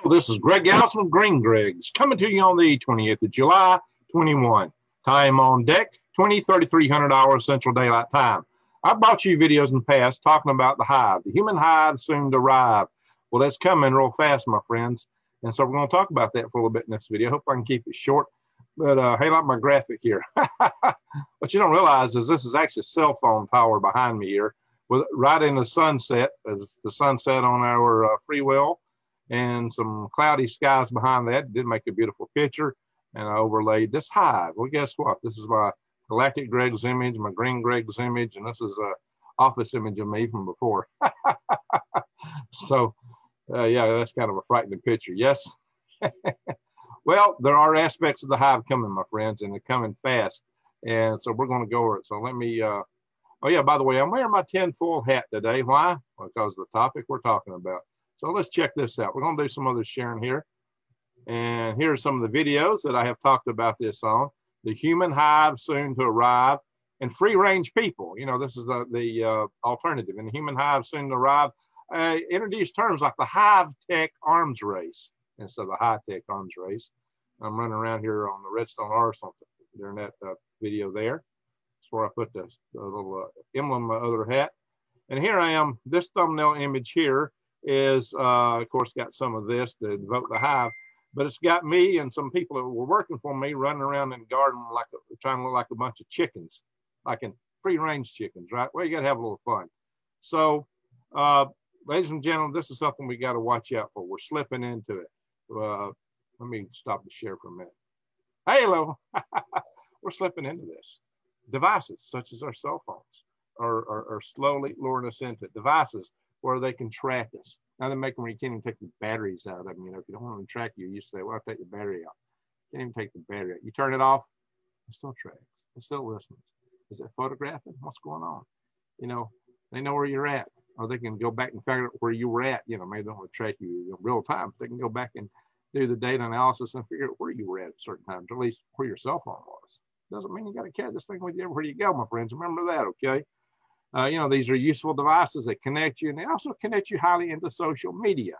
This is Greg Allison of Green Greg's coming to you on the 28th of July, 21. Time on deck, 3,300 hours Central Daylight Time. I've brought you videos in the past talking about the hive. The human hive soon to arrive. Well, that's coming real fast, my friends. And so we're going to talk about that for a little bit in this video. Hope I can keep it short. But hey, like my graphic here. What you don't realize is this is actually cell phone tower behind me here, with right in the sunset, as the sunset on our free will, and some cloudy skies behind that. It did make a beautiful picture, and I overlaid this hive. Well, guess what? This is my Galactic Greg's image, my Green Greg's image, and this is an office image of me from before. So, yeah, that's kind of a frightening picture. Yes. Well, there are aspects of the hive coming, my friends, and they're coming fast. And so we're going to go over it. So let me, oh yeah, by the way, I'm wearing my tinfoil hat today. Why? Because of the topic we're talking about. So let's check this out. We're going to do some other sharing here. And here are some of the videos that I have talked about this on. The human hive soon to arrive, and free range people. You know, this is the alternative. And the human hive soon to arrive. Introduce terms like the hive tech arms race instead of the high tech arms race. I'm running around here on the Redstone Arsenal during that video there. That's where I put the little emblem of my other hat. And here I am. This thumbnail image here is, of course, got some of this to devote the hive, but it's got me and some people that were working for me running around in the garden like trying to look like a bunch of chickens, like in free range chickens, right? Well, you got to have a little fun. So, ladies and gentlemen, this is something we got to watch out for. We're slipping into it. Let me stop the share for a minute. Hey, hello. We're slipping into this. Devices such as our cell phones are slowly luring us into devices where they can track us. Now they make them where you can't even take the batteries out of them. You know, if you don't want them to track you, you say, well, I'll take the battery out. You can't even take the battery out. You turn it off, it still tracks. It still listens. Is it photographing? What's going on? You know, they know where you're at, or they can go back and figure out where you were at. You know, maybe they don't want to track you in real time. They can go back and do the data analysis and figure out where you were at certain times, or at least where your cell phone was. Doesn't mean you got to carry this thing with you everywhere you go, my friends. Remember that, okay? You know, these are useful devices that connect you, and they also connect you highly into social media.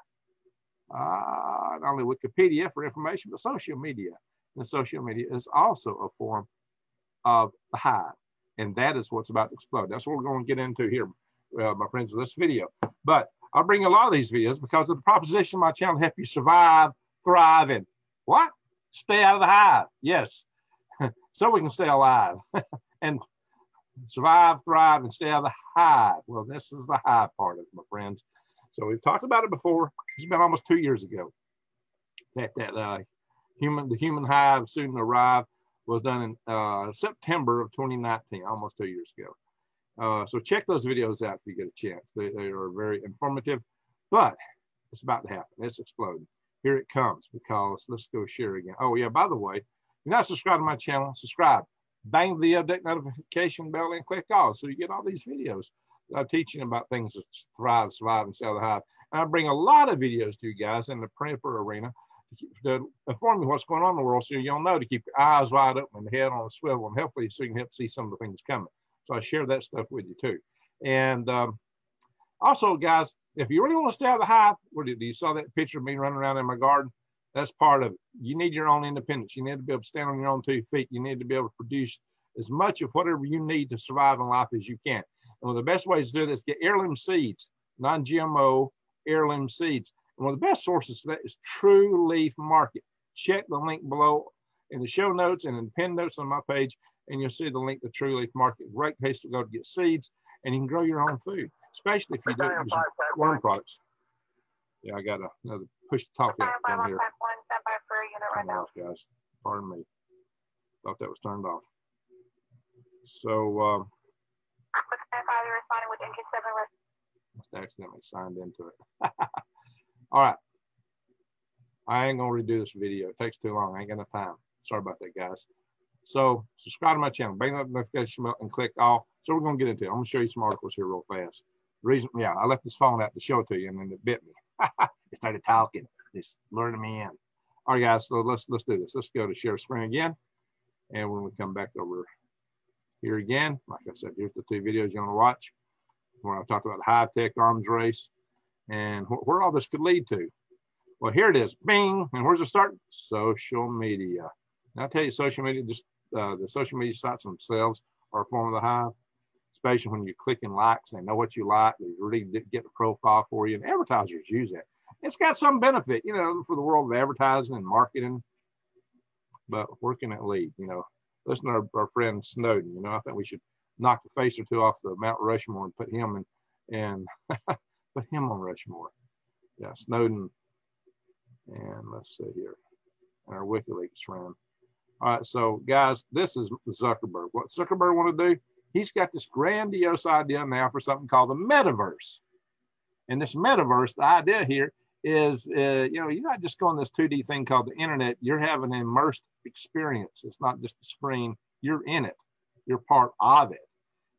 Not only Wikipedia for information, but social media. And social media is also a form of the hive, and that is what's about to explode. That's what we're going to get into here, my friends, with this video. But I'll bring a lot of these videos because of the proposition of my channel to help you survive, thrive, and what? Stay out of the hive. Yes. So we can stay alive and survive, thrive, and stay out of the hive. Well, this is the hive part of it, my friends. So we've talked about it before. It's been almost 2 years ago that the human hive soon to arrive was done in September of 2019, almost 2 years ago. So check those videos out if you get a chance. They are very informative, but it's about to happen. It's exploding. Here it comes, because let's go share again. Oh yeah, by the way, if you're not subscribed to my channel, subscribe. Bang the update notification bell and click all so you get all these videos. I'm teaching about things that thrive, survive, and stay out of the hive. And I bring a lot of videos to you guys in the prepper arena to inform you what's going on in the world, so you'll know to keep your eyes wide open and head on a swivel, and hopefully so you can help see some of the things coming. So I share that stuff with you too. And also, guys, if you really want to stay out of the hive, you saw that picture of me running around in my garden? That's part of it. You need your own independence. You need to be able to stand on your own 2 feet. You need to be able to produce as much of whatever you need to survive in life as you can. And one of the best ways to do this is get heirloom seeds, non-GMO heirloom seeds. And one of the best sources for that is True Leaf Market. Check the link below in the show notes and in the pinned notes on my page, and you'll see the link to True Leaf Market. Great place to go to get seeds, and you can grow your own food, especially if you don't use worm products. Yeah, I got another push to talk out down here. Guys, pardon me. Thought that was turned off. So, must have accidentally signed into it. All right. I ain't going to redo this video. It takes too long. I ain't got enough time. Sorry about that, guys. So, subscribe to my channel. Bang that notification bell and click all. So, we're going to get into it. I'm going to show you some articles here real fast. The reason, yeah, I left this phone out to show it to you, and then it bit me. It started talking. It's luring me in. All right, guys, so let's do this. Let's go to share screen again. And when we come back over here again, like I said, here's the 2 videos you want to watch, where I talked about the high-tech arms race and where all this could lead to. Well, here it is. Bing. And where's it start? Social media. And I'll tell you, social media, just the social media sites themselves are a form of the hive, especially when you're clicking likes. They know what you like. They really get the profile for you. And advertisers use that. It's got some benefit, you know, for the world of advertising and marketing. But where can it lead? You know, listen to our friend Snowden. You know, I think we should knock a face or two off the Mount Rushmore and put him and put him on Rushmore. Yeah, Snowden. And let's see here, our WikiLeaks friend. All right, so guys, this is Zuckerberg. What Zuckerberg want to do? He's got this grandiose idea now for something called the metaverse. And this metaverse, the idea here is, you know, you're not just going this 2D thing called the internet. You're having an immersed experience. It's not just a screen. You're in it. You're part of it.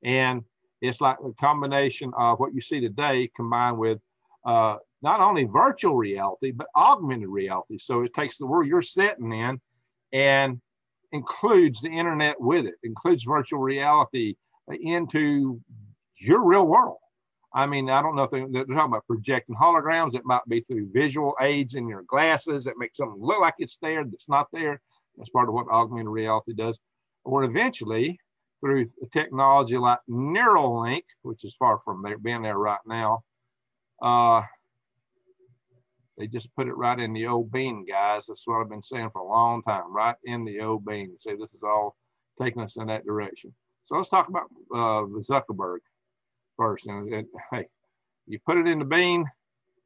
And it's like a combination of what you see today combined with not only virtual reality, but augmented reality. So it takes the world you're sitting in and includes the internet with it, includes virtual reality into your real world. I mean, I don't know if they're talking about projecting holograms. It might be through visual aids in your glasses that make something look like it's there that's not there. That's part of what augmented reality does. Or eventually, through technology like Neuralink, which is far from being there right now, they just put it right in the old bean, guys. That's what I've been saying for a long time, right in the old bean. See, this is all taking us in that direction. So let's talk about Zuckerberg first. And hey, you put it in the bean,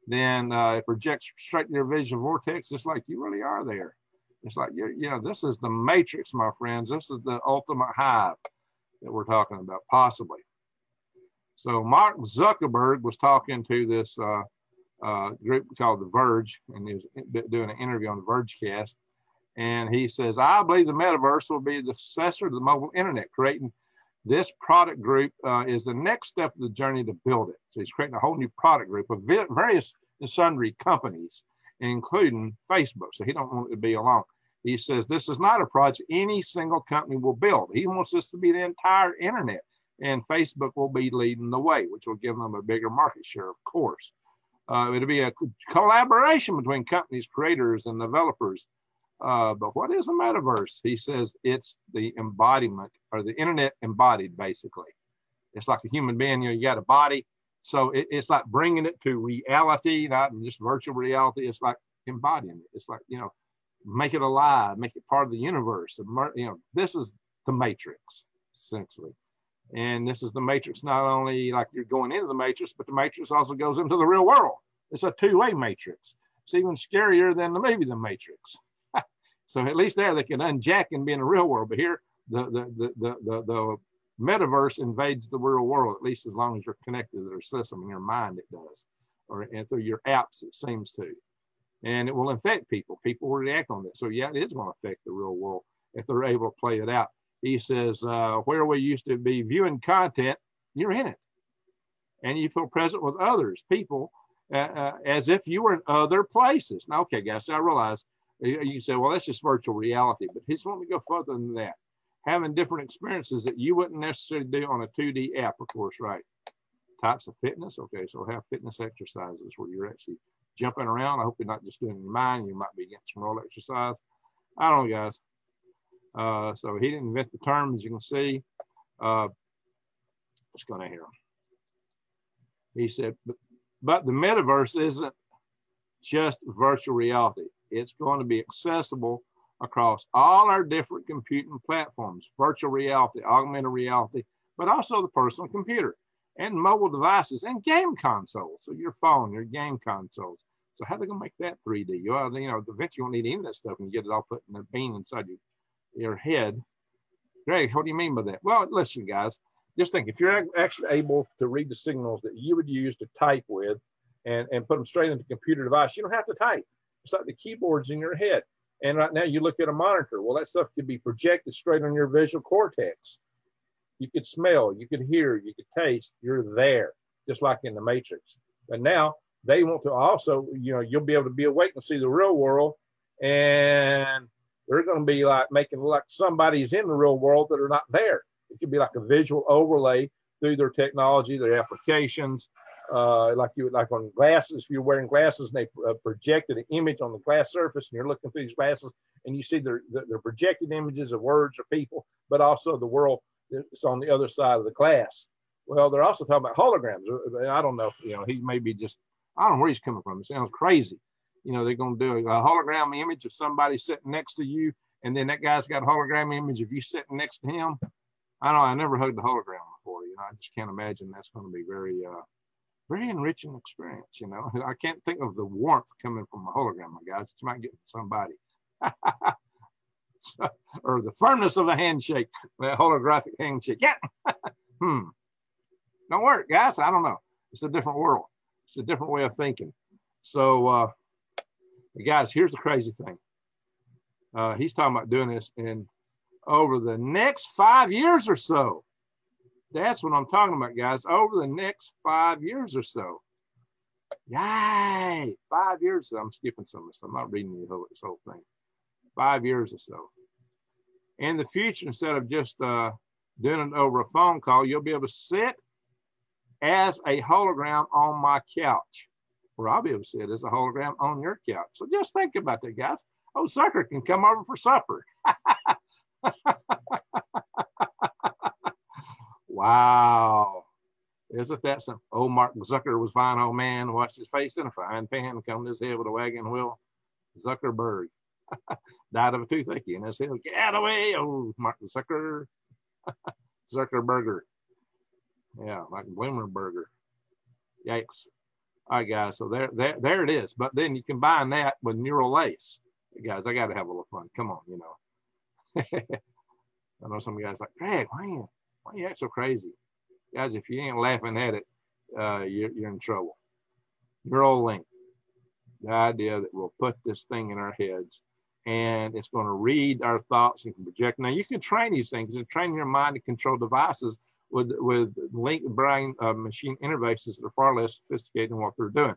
then it projects straight to your visual vortex, just like you really are there. It's like, you know, this is the matrix, my friends. This is the ultimate hive that we're talking about, possibly. So Mark Zuckerberg was talking to this group called The Verge, and he was doing an interview on the Vergecast. And he says, I believe the metaverse will be the successor to the mobile internet. Creating this product group is the next step of the journey to build it. So he's creating a whole new product group of various and sundry companies, including Facebook. So he don't want it to be alone. He says, this is not a project any single company will build. He wants this to be the entire internet. And Facebook will be leading the way, which will give them a bigger market share, of course. It'll be a collaboration between companies, creators, and developers. But what is a metaverse? He says it's the embodiment, or the internet embodied, basically. It's like a human being, you know, you got a body. So it's like bringing it to reality, not just virtual reality. It's like embodying it. It's like, you know, make it alive, make it part of the universe. You know, this is the matrix, essentially. And this is the matrix, not only like you're going into the matrix, but the matrix also goes into the real world. It's a two-way matrix. It's even scarier than the movie The Matrix. So at least there they can unjack and be in the real world. But here, the metaverse invades the real world, at least as long as you're connected to their system. In your mind, it does. And through your apps, it seems to. And it will infect people. People will react on this. So yeah, it is going to affect the real world if they're able to play it out. He says, where we used to be viewing content, you're in it. And you feel present with others, people, as if you were in other places. Now, okay, guys, I realize you say, well, that's just virtual reality. But he's wanting to go further than that. Having different experiences that you wouldn't necessarily do on a 2D app, of course, right? Types of fitness. Okay, so have fitness exercises where you're actually jumping around. I hope you're not just doing it in your mind. You might be getting some roll exercise. I don't know, guys. So he didn't invent the term, as you can see. Let's go down here. He said, but the metaverse isn't just virtual reality. It's going to be accessible across all our different computing platforms, virtual reality, augmented reality, but also the personal computer and mobile devices and game consoles. So your phone, your game consoles. So how are they going to make that 3D? You know, eventually you won't need any of that stuff and you get it all put in a bean inside your head. Greg, what do you mean by that? Well, listen, guys, just think if you're actually able to read the signals that you would use to type with and put them straight into the computer device, you don't have to type. It's like the keyboards in your head. And right now you look at a monitor. Well, that stuff could be projected straight on your visual cortex. You could smell, you could hear, you could taste. You're there, just like in the Matrix. But now they want to also, you know, you'll be able to be awake and see the real world. And they're going to be like making it like somebody's in the real world that are not there. It could be like a visual overlay through their technology, their applications, like on glasses. If you're wearing glasses and they projected an image on the glass surface, and you're looking through these glasses, and you see they're projected images of words or people, but also the world that's on the other side of the glass. Well, they're also talking about holograms. I don't know. He may be just, I don't know where he's coming from. It sounds crazy. They're going to do a hologram image of somebody sitting next to you, and then that guy's got a hologram image of you sitting next to him. I don't know. I never hugged a hologram before. I just can't imagine that's going to be very, very enriching experience. I can't think of the warmth coming from a hologram, my guys. You might get from somebody. Or the firmness of a handshake, that holographic handshake. Yeah. Don't work, guys. I don't know. It's a different world. It's a different way of thinking. So, guys, here's the crazy thing. He's talking about doing this in over the next 5 years or so. That's what I'm talking about, guys. Over the next 5 years or so. Yay! 5 years. I'm skipping some of this. I'm not reading this whole thing. 5 years or so. In the future, instead of just doing it over a phone call, you'll be able to sit as a hologram on my couch, or I'll be able to sit as a hologram on your couch. So just think about that, guys. Oh, Zucker can come over for supper. Wow. Isn't that something? Oh, Mark Zucker was fine, old man. Washed his face in a frying pan, combed his head with a wagon wheel. Zuckerberg died of a toothache in his head. Get out of the way. Oh, Mark Zucker. Zuckerberger. Yeah, like Bloomerburger. Yikes. All right, guys. So there it is. But then you combine that with neural lace. Guys, I got to have a little fun. Come on, I know some guys like, Greg, why you act so crazy? Guys, if you ain't laughing at it, you're in trouble. Neuralink, the idea that we'll put this thing in our heads and it's going to read our thoughts and can project. Now, you can train these things and train your mind to control devices with linked brain machine interfaces that are far less sophisticated than what they're doing.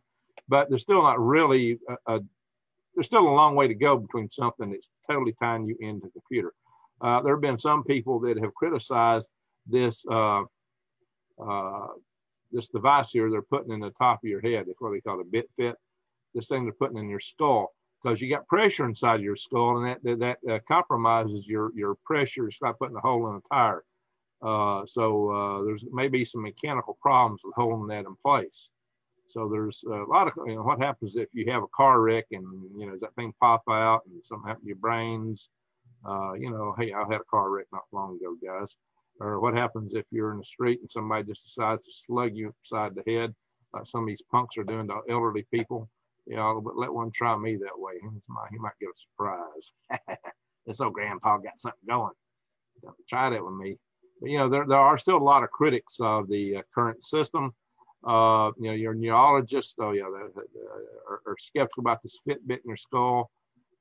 But they're still not really, there's still a long way to go between something that's totally tying you into the computer. There have been some people that have criticized this this device here they're putting in the top of your head. That's what they call a BitFit. This thing they're putting in your skull, because you got pressure inside your skull, and that compromises your pressure. It's like putting a hole in a tire. So there's maybe some mechanical problems with holding that in place. So there's a lot of, what happens if you have a car wreck and, does that thing pop out and something happen to your brains? Hey, I had a car wreck not long ago, guys. Or what happens if you're in the street and somebody just decides to slug you upside the head, like some of these punks are doing to elderly people? But let one try me that way. He might get a surprise. This old grandpa got something going. Try that with me. But, there are still a lot of critics of the current system. Your neurologists, are skeptical about this Fitbit in your skull,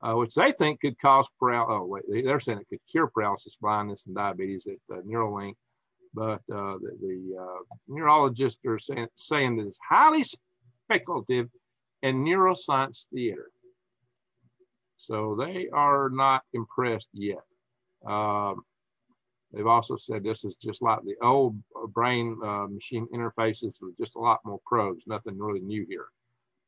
which they think could cause paralysis. They're saying it could cure paralysis, blindness, and diabetes at Neuralink. But the neurologists are saying that it's highly speculative in neuroscience theater. So they are not impressed yet. They've also said this is just like the old brain machine interfaces with just a lot more probes, nothing really new here.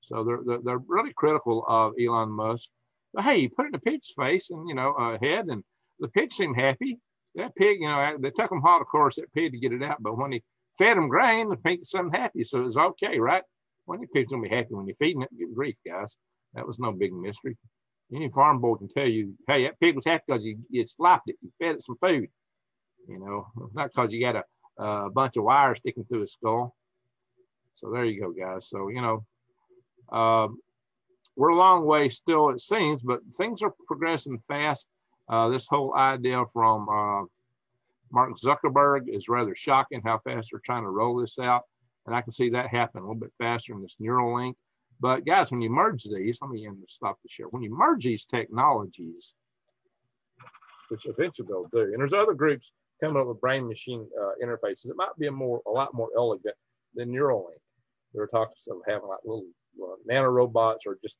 So they're really critical of Elon Musk. But hey, you put it in a pig's face and, head, and the pig seemed happy. That pig, they took him hot, of course, that pig to get it out. But when he fed him grain, the pig seemed happy. So it was okay, right? When your pig's going to be happy when you're feeding it, good grief, guys. That was no big mystery. Any farm boy can tell you, hey, that pig was happy because you slopped it. You fed it some food. Not because you got a bunch of wires sticking through his skull. So there you go, guys. So, we're a long way still, it seems, but things are progressing fast. This whole idea from Mark Zuckerberg is rather shocking how fast they're trying to roll this out. And I can see that happen a little bit faster in this Neuralink. But guys, when you merge these, let me stop the share. When you merge these technologies, which eventually they'll do, and there's other groups coming up with brain machine interfaces, it might be a lot more elegant than Neuralink. They were talking about having like little nanorobots or just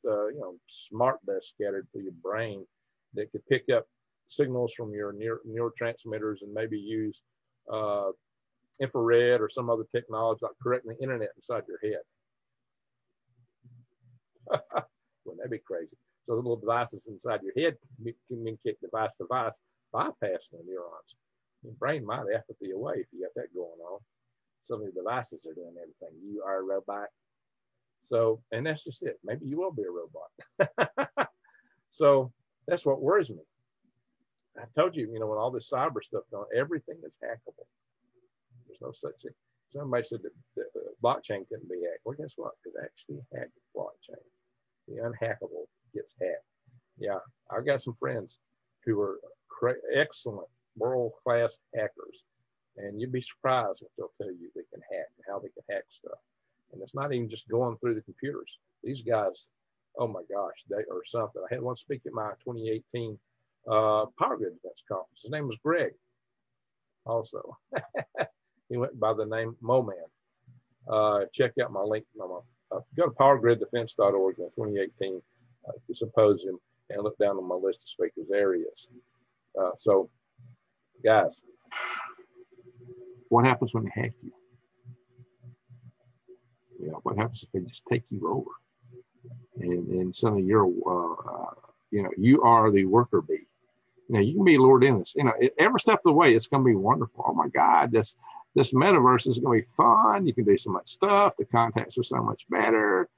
smart dust scattered through your brain that could pick up signals from your neurotransmitters and maybe use infrared or some other technology like correcting the internet inside your head. Wouldn't that be crazy? So the little devices inside your head communicate device to device, bypassing the neurons. Your brain might apathy away if you got that going on. So many devices are doing everything. You are a robot. So, and that's just it. Maybe you will be a robot. So that's what worries me. I told you, you know, when all this cyber stuff going, everything is hackable. There's no such thing. Somebody said that the blockchain couldn't be hacked. Well, guess what? It actually hacked the blockchain. The unhackable gets hacked. Yeah, I've got some friends who are excellent, world-class hackers, and you'd be surprised what they'll tell you they can hack and how they can hack stuff. And it's not even just going through the computers. These guys, oh my gosh, they are something. I had one speak at my 2018 Power Grid Defense Conference. His name was Greg. Also, he went by the name Moman. Check out my link. Go to powergriddefense.org in 2018 symposium and look down on my list of speakers. There he is. So, guys, what happens when they hack you? You know, what happens if they just take you over? And suddenly you're, you know, you are the worker bee. Now you can be lured in this. You know, every step of the way, it's going to be wonderful. Oh my God, this metaverse is going to be fun. You can do so much stuff. The contacts are so much better.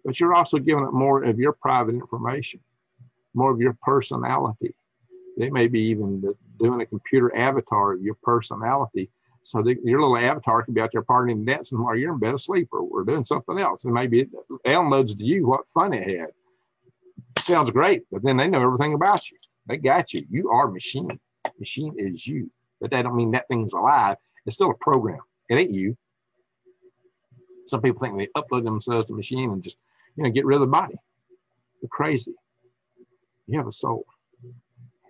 But you're also giving it more of your private information, more of your personality. They may be even doing a computer avatar of your personality. So your little avatar can be out there partying and dancing while you're in bed asleep or doing something else. And maybe it downloads to you what fun it had. Sounds great, but then they know everything about you. They got you. You are machine. Machine is you. But that don't mean that thing's alive. It's still a program. It ain't you. Some people think they upload themselves to the machine and just, you know, get rid of the body. They're crazy. You have a soul.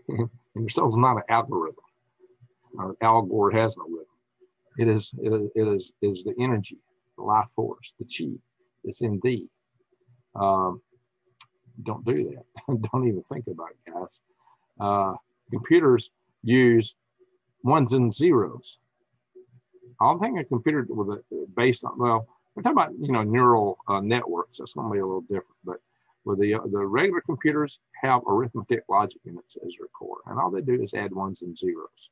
And your soul's not an algorithm. Al Gore has no rhythm. It is the energy, the life force, the chi. It's in thee. Don't do that. Don't even think about it, guys. Computers use ones and zeros. I don't think a computer with based on, well, we're talking about, you know, neural networks. That's going to be a little different. But with the regular computers have arithmetic logic in it as their core, and all they do is add ones and zeros.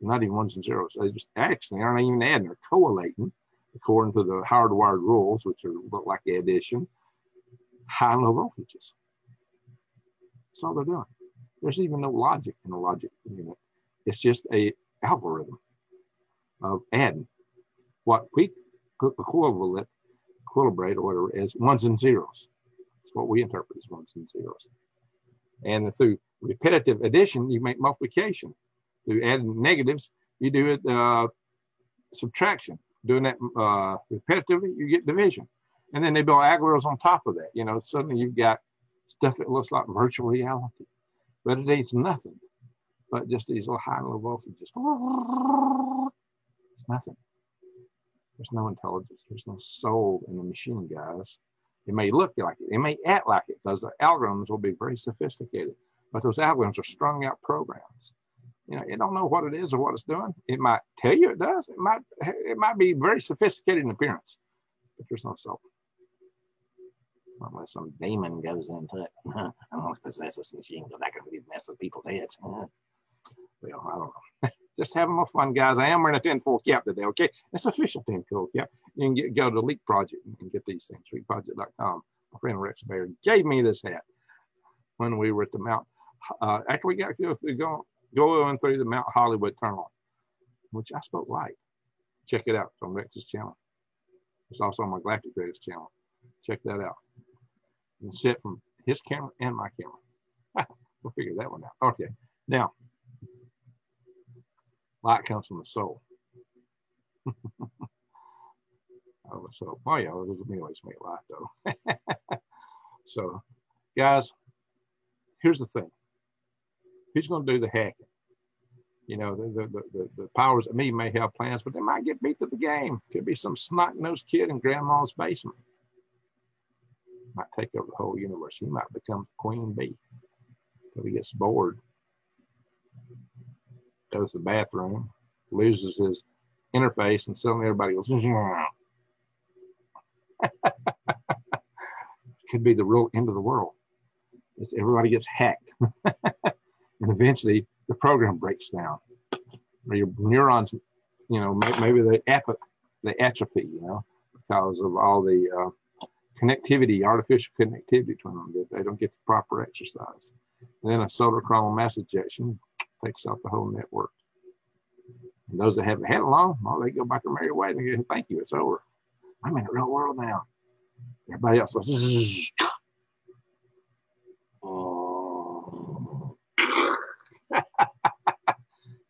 Not even ones and zeros. They just actually aren't even adding. They're collating according to the hardwired rules, which look like addition, high and low voltages. That's all they're doing. There's even no logic in the logic unit. It's just a algorithm of adding what we equilibrate or whatever is ones and zeros. That's what we interpret as ones and zeros. And through repetitive addition, you make multiplication. Through adding negatives, you do it subtraction. Doing that repetitively, you get division. And then they build algorithms on top of that. You know, suddenly you've got stuff that looks like virtual reality. But it ain't nothing but just these little high and low voltages. It's nothing. There's no intelligence. There's no soul in the machine, guys. It may look like it. It may act like it because the algorithms will be very sophisticated. But those algorithms are strung out programs. You know, it don't know what it is or what it's doing. It might tell you it does. It might be very sophisticated in appearance, but there's no soul. Unless some demon goes into it. I don't want to possess this machine because that can really mess with people's heads. Well, I don't know. Just having more fun, guys. I am wearing a tinfoil cap today, okay? It's official tinfoil cap. You can go to Leak Project and get these things, leakproject.com. My friend Rex Baird gave me this hat when we were at the Mount. After we got going through the Mount Hollywood Tunnel, which I spoke light. Check it out. It's on Rex's channel. It's also on my Galactic Traders channel. Check that out. You can see it from his camera and my camera. We'll figure that one out. Okay. Now, light comes from the soul. So, oh yeah, we always make light though. So, guys, here's the thing. Who's going to do the hacking? You know, the powers that me may have plans, but they might get beat to the game. Could be some snot-nosed kid in grandma's basement. Might take over the whole universe. He might become queen bee until he gets bored, goes to the bathroom, loses his interface, and suddenly everybody goes, could be the real end of the world. Everybody gets hacked. And eventually the program breaks down. Or your neurons, maybe they atrophy, because of all the connectivity, artificial connectivity between them, that they don't get the proper exercise. And then a solar coronal mass ejection takes out the whole network. And those that haven't had it long, well, they go back their merry way and they go, thank you, it's over. I'm in the real world now. Everybody else goes,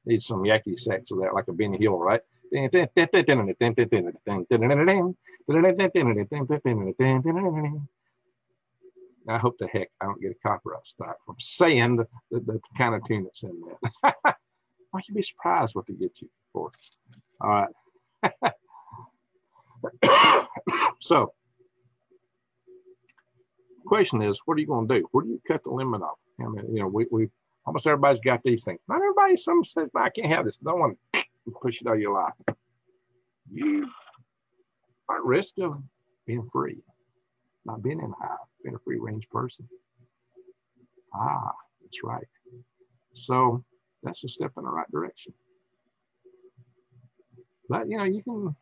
need some yakety sax with that, like a Benny Hill, right? I hope the heck I don't get a copyright strike from saying the kind of tune that's in that. Why should you be surprised what they get you for? All right. So, the question is, what are you going to do? Where do you cut the limit off? I mean, we almost everybody's got these things. Not everybody. Some says, no, I can't have this. Don't want to push it out of your life. You are at risk of being free, not being in high, being a free range person. That's right. So that's a step in the right direction. But you can.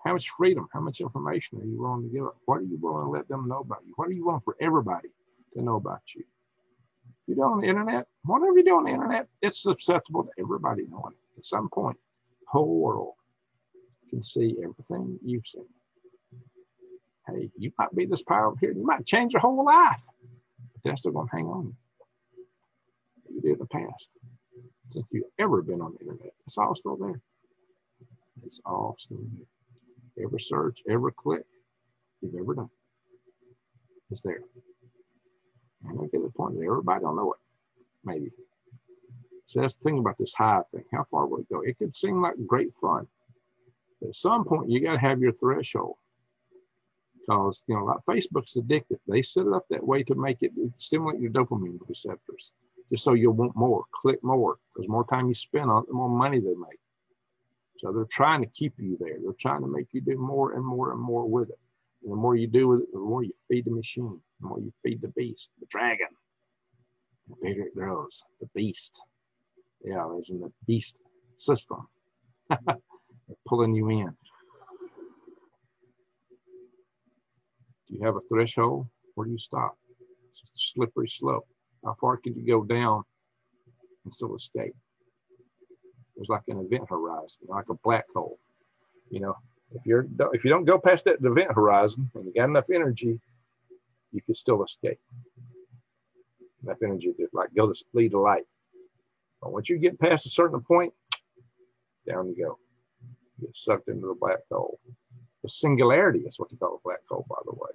How much freedom, how much information are you willing to give up? What are you willing to let them know about you? What are you willing for everybody to know about you? If you do it on the internet, whatever you do on the internet, it's susceptible to everybody knowing it. At some point, the whole world can see everything you've seen. Hey, you might be this power over here. You might change your whole life. But they're still going to hang on you. You did in the past. Since you've ever been on the internet, it's all still there. It's all still there. Every search, every click you've ever done is there. And we get to the point that everybody don't know it, maybe. So that's the thing about this high thing. How far will it go? It could seem like great fun. But at some point, you got to have your threshold. Because, like Facebook's addictive. They set it up that way to make it stimulate your dopamine receptors. Just so you'll want more, click more. Because the more time you spend on it, the more money they make. So they're trying to keep you there. They're trying to make you do more and more and more with it. And the more you do with it, the more you feed the machine, the more you feed the beast, the dragon, the bigger it grows. The beast. Yeah, it's in the beast system. They're pulling you in. Do you have a threshold? Where do you stop? It's a slippery slope. How far can you go down and still escape? There's like an event horizon, like a black hole. If you don't go past that event horizon and you got enough energy, you can still escape. Enough energy to go the speed of light. But once you get past a certain point, down you go. You get sucked into the black hole. The singularity is what you call a black hole, by the way.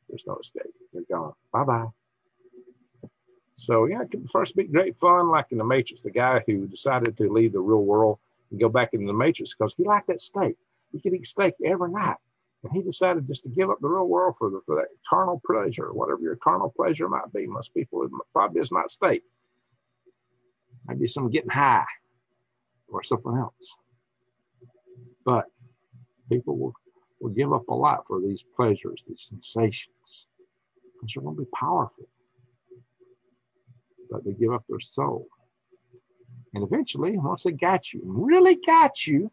There's no escape. You're gone. Bye-bye. So, it could first be great fun, like in The Matrix, the guy who decided to leave the real world and go back into the Matrix because he liked that steak. He could eat steak every night. And he decided just to give up the real world for that carnal pleasure, whatever your carnal pleasure might be. Most people, it probably is not steak. Maybe some getting high or something else. But people will give up a lot for these pleasures, these sensations, because they're going to be powerful. But they give up their soul. And eventually, once they got you, really got you,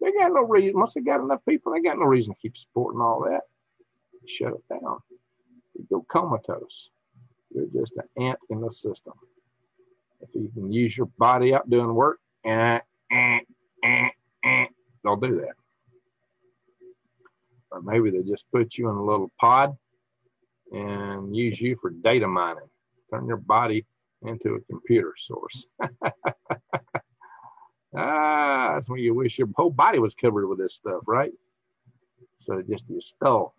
they got no reason. Once they got enough people, they got no reason to keep supporting all that. Shut it down. You go comatose. You're just an ant in the system. If you can use your body up doing work, they'll do that. Or maybe they just put you in a little pod and use you for data mining. Turn your body into a computer source. That's when you wish your whole body was covered with this stuff, right? So just your skull,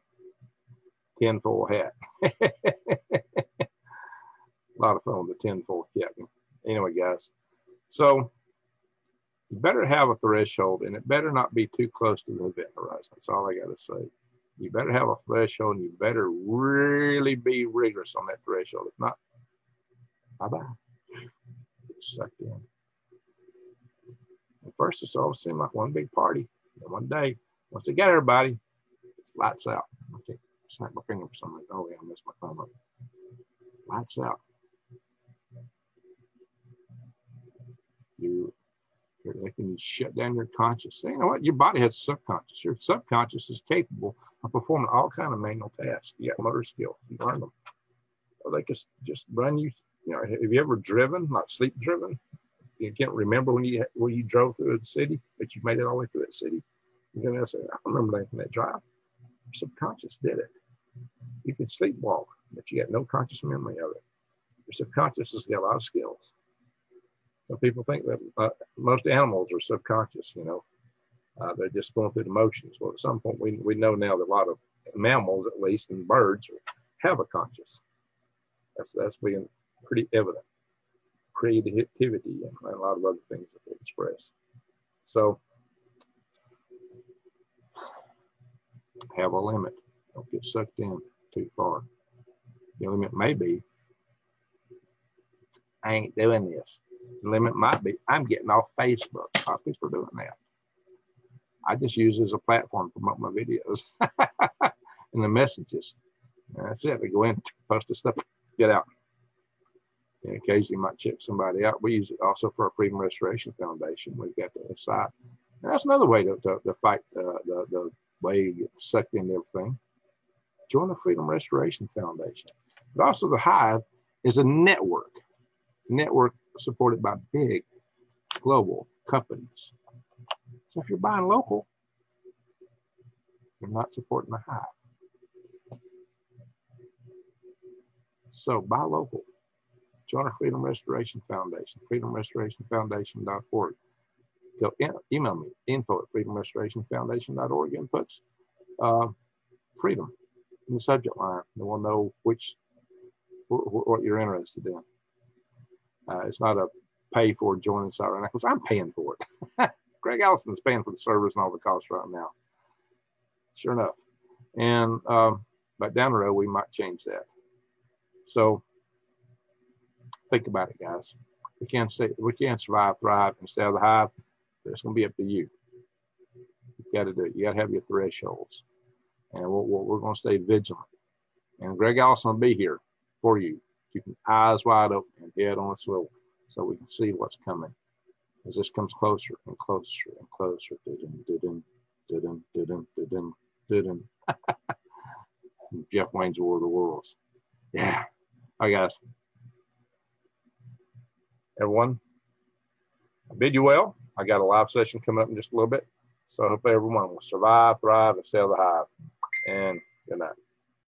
tinfoil hat. A lot of fun with the tinfoil cap. Anyway, guys, so you better have a threshold, and it better not be too close to the event horizon. That's all I got to say. You better have a threshold, and you better really be rigorous on that threshold. If not, bye-bye. Get sucked in. first it all seemed like one big party. And one day, once they got everybody, it's lights out. I can't snap my finger for some reason. Oh, yeah, I messed my thumb up. Lights out. They can shut down your conscious. You know what? Your body has a subconscious. Your subconscious is capable of performing all kind of manual tasks. You got motor skills. You learn them. Or they can just run you. You know, have you ever driven, like sleep driven? You can't remember when you drove through the city, but you made it all the way through that city. You're gonna say, I don't remember anything that drive. Your subconscious did it. You can sleepwalk, but you got no conscious memory of it. Your subconscious has got a lot of skills. So people think that most animals are subconscious, you know. They're just going through the motions. Well, at some point, we know now that a lot of mammals, at least, and birds have a conscious. That's being pretty evident. Creativity and a lot of other things that they express. So have a limit. Don't get sucked in too far. The limit may be, I ain't doing this. The limit might be, I'm getting off Facebook. A lot of people are doing that. I just use it as a platform to promote my videos and the messages. And that's it. We go in, post the stuff, get out. And occasionally might check somebody out. We use it also for our Freedom Restoration Foundation. We've got the site. And that's another way to fight the way you get sucked into everything. Join the Freedom Restoration Foundation. But also the Hive is a network supported by big global companies. So if you're buying local, you're not supporting the Hive. So buy local. Join our Freedom Restoration Foundation, freedomrestorationfoundation.org. Go email me, info@freedomrestorationfoundation.org, and puts freedom in the subject line, and we'll know what you're interested in. It's not a pay for joining site right now, because I'm paying for it. Greg Allison's paying for the service and all the costs right now. Sure enough. And but down the road, we might change that. So think about it, guys. We can't survive, thrive, and stay out of the hive, but it's going to be up to you. You've got to do it. You got to have your thresholds. And we're going to stay vigilant. And Greg Allison will be here for you, keeping eyes wide open and head on a swivel so we can see what's coming. As this comes closer and closer and closer. Jeff Wayne's War of the Worlds. Yeah. All right, guys. Everyone, I bid you well. I got a live session coming up in just a little bit. So I hope everyone will survive, thrive, and stay out of the hive. And